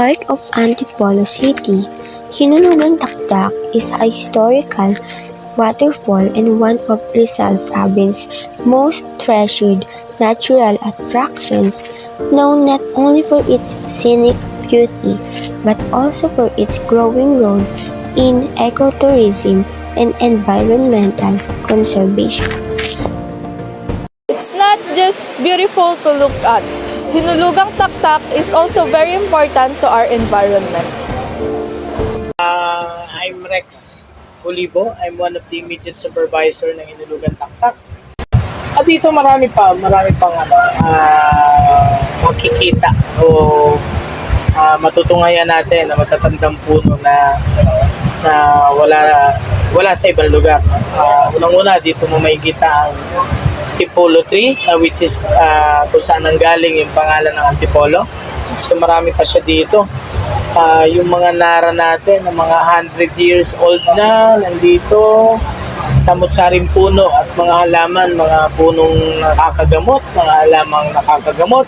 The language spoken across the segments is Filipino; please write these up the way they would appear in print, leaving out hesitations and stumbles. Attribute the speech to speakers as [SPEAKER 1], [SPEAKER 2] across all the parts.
[SPEAKER 1] heart of Antipolo City, Hinulugan Taktak is a historical waterfall and one of Rizal Province's most treasured natural attractions, known not only for its scenic beauty but also for its growing role in ecotourism and environmental conservation.
[SPEAKER 2] It's not just beautiful to look at. Hinulugang Taktak is also very important to our environment.
[SPEAKER 3] I'm Rex Olivo. I'm one of the immediate supervisor ng Hinulugan Taktak. At dito marami pang makikita o matutungayan natin na matatandang puno na wala sa ibang lugar. Unang-una dito mo makikita ang Antipolo tree, which is kung saan nanggaling yung pangalan ng Antipolo. So marami pa siya dito. Yung mga nara natin na mga 100 years old na nandito, samot-saring puno at mga halaman, mga punong nakakagamot, mga halamang nakakagamot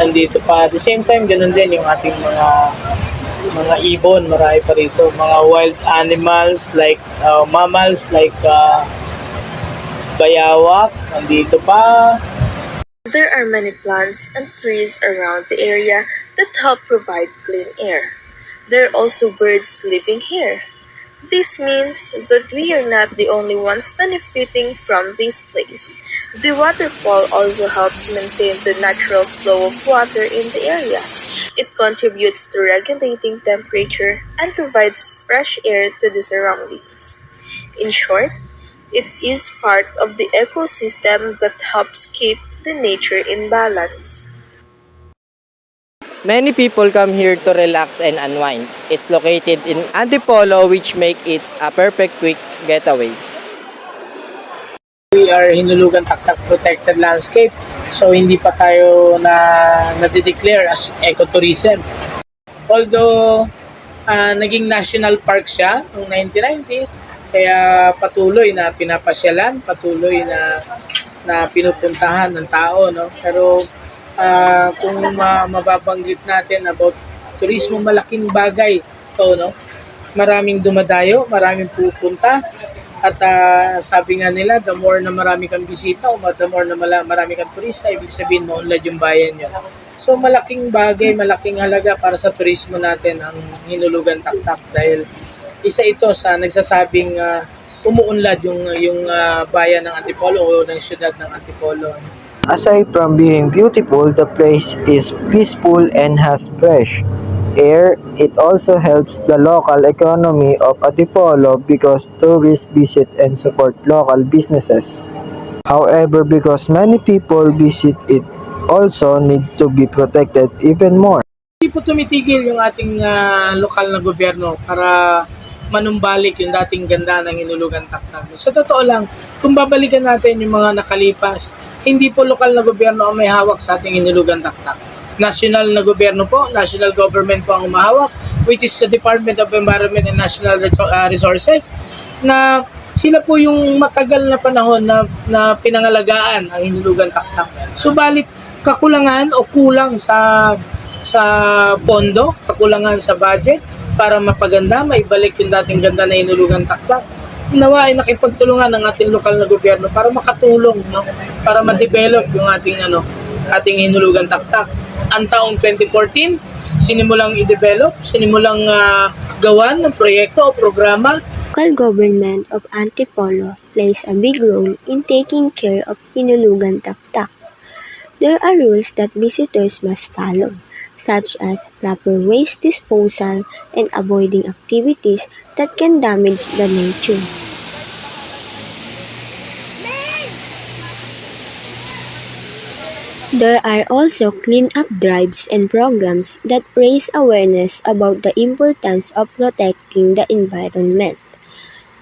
[SPEAKER 3] nandito pa. At the same time, ganun din yung ating mga ibon, marami pa rito, mga wild animals like mammals like bayawak, nandito pa.
[SPEAKER 2] There are many plants and trees around the area that help provide clean air. There are also birds living here. This means that we are not the only ones benefiting from this place. The waterfall also helps maintain the natural flow of water in the area. It contributes to regulating temperature and provides fresh air to the surroundings. In short, it is part of the ecosystem that helps keep the nature in balance.
[SPEAKER 4] Many people come here to relax and unwind. It's located in Antipolo, which makes it a perfect quick getaway.
[SPEAKER 3] We are Hinulugan Taktak Protected Landscape, so hindi pa tayo na-declare as ecotourism. Although naging national park siya noong 1990, kaya patuloy na pinapasyalan, patuloy na pinupuntahan ng tao, no? Pero kung mababanggit natin about turismo, malaking bagay to, no? Maraming dumadayo, maraming pupunta, at sabi nga nila, the more na marami kang bisita o the more na marami kang turista, ibig sabihin maunlad yung bayan nyo. So malaking bagay, malaking halaga para sa turismo natin ang Hinulugan Taktak, dahil isa ito sa nagsasabing umuunlad yung bayan ng Antipolo o ng syudad ng Antipolo.
[SPEAKER 5] Aside from being beautiful, the place is peaceful and has fresh air. It also helps the local economy of Antipolo because tourists visit and support local businesses. However, because many people visit it, also need to be protected even more.
[SPEAKER 3] Hindi po tumitigil yung ating lokal na gobyerno para manumbalik yung dating ganda ng Hinulugan Taktak. Sa totoo lang, kung babalikan natin yung mga nakalipas, hindi po lokal na gobyerno ang may hawak sa ating Hinulugan Taktak. National na gobyerno po, national government po ang umahawak, which is the Department of Environment and National Resources, na sila po yung matagal na panahon na pinangalagaan ang Hinulugan Taktak. Subalit kakulangan o kulang sa pondo, kakulangan sa budget para mapaganda, maibalik yung dating ganda na Hinulugan Taktak. Nawa ay nakipagtulungan ng ating lokal na gobyerno para makatulong, no? Para ma-develop yung ating Hinulugan Taktak. Ang taong 2014, sinimulang i-develop, sinimulang gawan ng proyekto o programa.
[SPEAKER 1] Local government of Antipolo plays a big role in taking care of Hinulugan Taktak. There are rules that visitors must follow, such as proper waste disposal and avoiding activities that can damage the nature. There are also clean-up drives and programs that raise awareness about the importance of protecting the environment.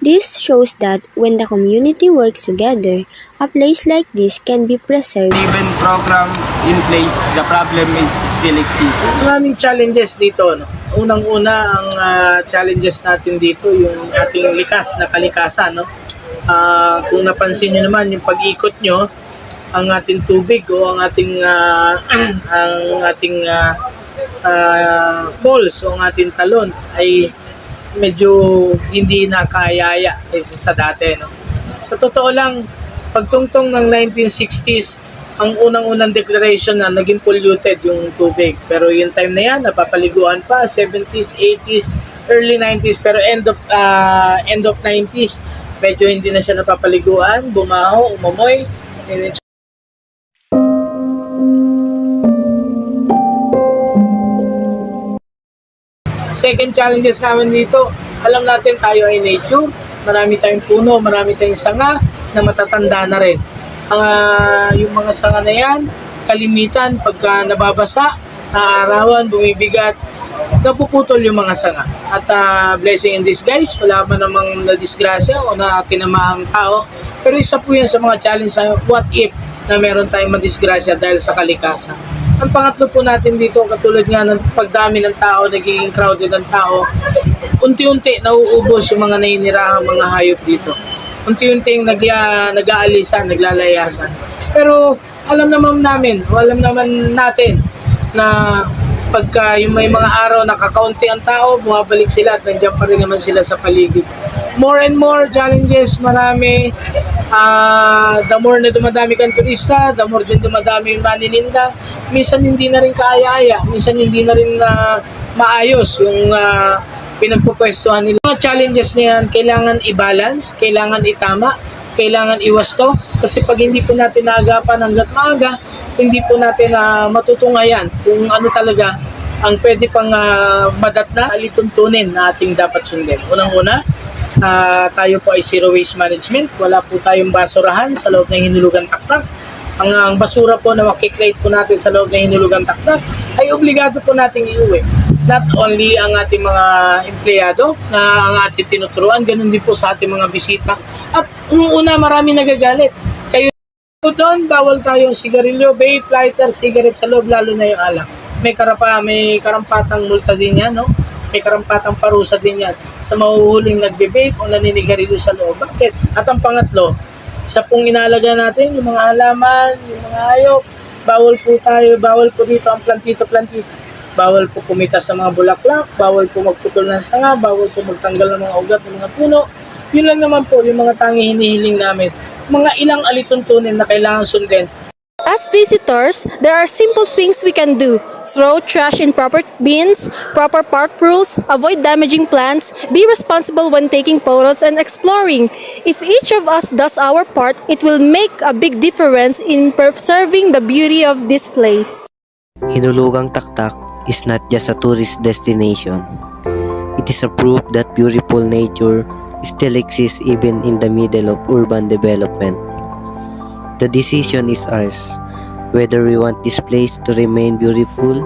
[SPEAKER 1] This shows that when the community works together, a place like this can be preserved.
[SPEAKER 6] Even program in place, the problem is still exists.
[SPEAKER 3] Maraming challenges dito, no? Unang-una, ang challenges natin dito, yung ating likas na kalikasan, no? Kung napansin nyo naman, yung pag-ikot nyo, ang ating tubig o ang ating falls o ang ating talon ay medyo hindi na kayaya kaysa sa dati. No? Sa totoo lang, pagtungtong ng 1960s, ang unang-unang declaration na naging polluted yung tubig. Pero yung time na yan, napapaliguan pa, 70s, 80s, early 90s, pero end of 90s, medyo hindi na siya napapaliguan, bumaho, umamoy. Second challenges namin dito, alam natin tayo ay nature, marami tayong puno, marami tayong sanga na matatanda na rin. Yung mga sanga na yan, kalimitan pagka nababasa, naaarawan, bumibigat, napuputol yung mga sanga. At blessing in disguise, wala man namang nadisgrasya o na tinamahang tao. Pero isa po yan sa mga challenge na what if na meron tayong madisgrasya dahil sa kalikasan. Ang pangatlo po natin dito, katulad nga ng pagdami ng tao, nagiging crowded ng tao, unti-unti nauubos yung mga naninirahang mga hayop dito. Unti-unting nag-aalisan, naglalayasan. Pero alam naman natin na pagka yung may mga araw na kakaunti ang tao, bumabalik sila at nandiyan pa rin naman sila sa paligid. More and more challenges, marami. The more na dumadami kang turista, the more din dumadami yung manininda. Minsan hindi na rin kaaya-aya, minsan hindi na rin maayos yung pinagpupwestuhan nila. Mga challenges na yan, kailangan i-balance, kailangan itama, kailangan iwasto. Kasi pag hindi po natin naagapan hanggat maaga, hindi po natin matutunghayan kung ano talaga ang pwede pang madatna, alituntunin na ating dapat sundin. Unang-una, tayo po ay zero waste management. Wala po tayong basurahan sa loob ng hinulugang taktak. Ang basura po na makikreate po natin sa loob ng hinulugang taktak ay obligado po nating iuwi. Not only ang ating mga empleyado na ang ating tinuturuan, ganun din po sa ating mga bisita. At una, marami nagagalit. Kayo po doon, bawal tayong sigarilyo, vape, lighter, cigarette sa loob, lalo na yung alak. May karampatang multa din yan, no? May karampatang parusa din yan sa mahuhuling nagbe-vape o naninigarilyo sa loob. Bakit? At ang pangatlo, isa pong inalaga natin, yung mga halaman, yung mga hayop, bawal po dito ang plantito-plantito. Bawal po kumita sa mga bulaklak, bawal po magputol ng sanga, bawal po magtanggal ng mga ugat ng mga puno. Yun lang naman po yung mga tangi hinihiling namin. Mga ilang alituntunin na kailangan sundin.
[SPEAKER 7] As visitors, there are simple things we can do. Throw trash in proper bins, proper park rules, avoid damaging plants, be responsible when taking photos and exploring. If each of us does our part, it will make a big difference in preserving the beauty of this place.
[SPEAKER 8] Hinulugang Taktak is not just a tourist destination. It is a proof that beautiful nature still exists even in the middle of urban development. The decision is ours, whether we want this place to remain beautiful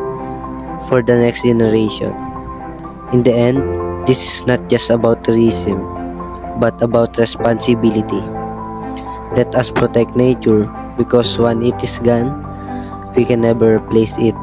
[SPEAKER 8] for the next generation. In the end, this is not just about tourism, but about responsibility. Let us protect nature because when it is gone, we can never replace it.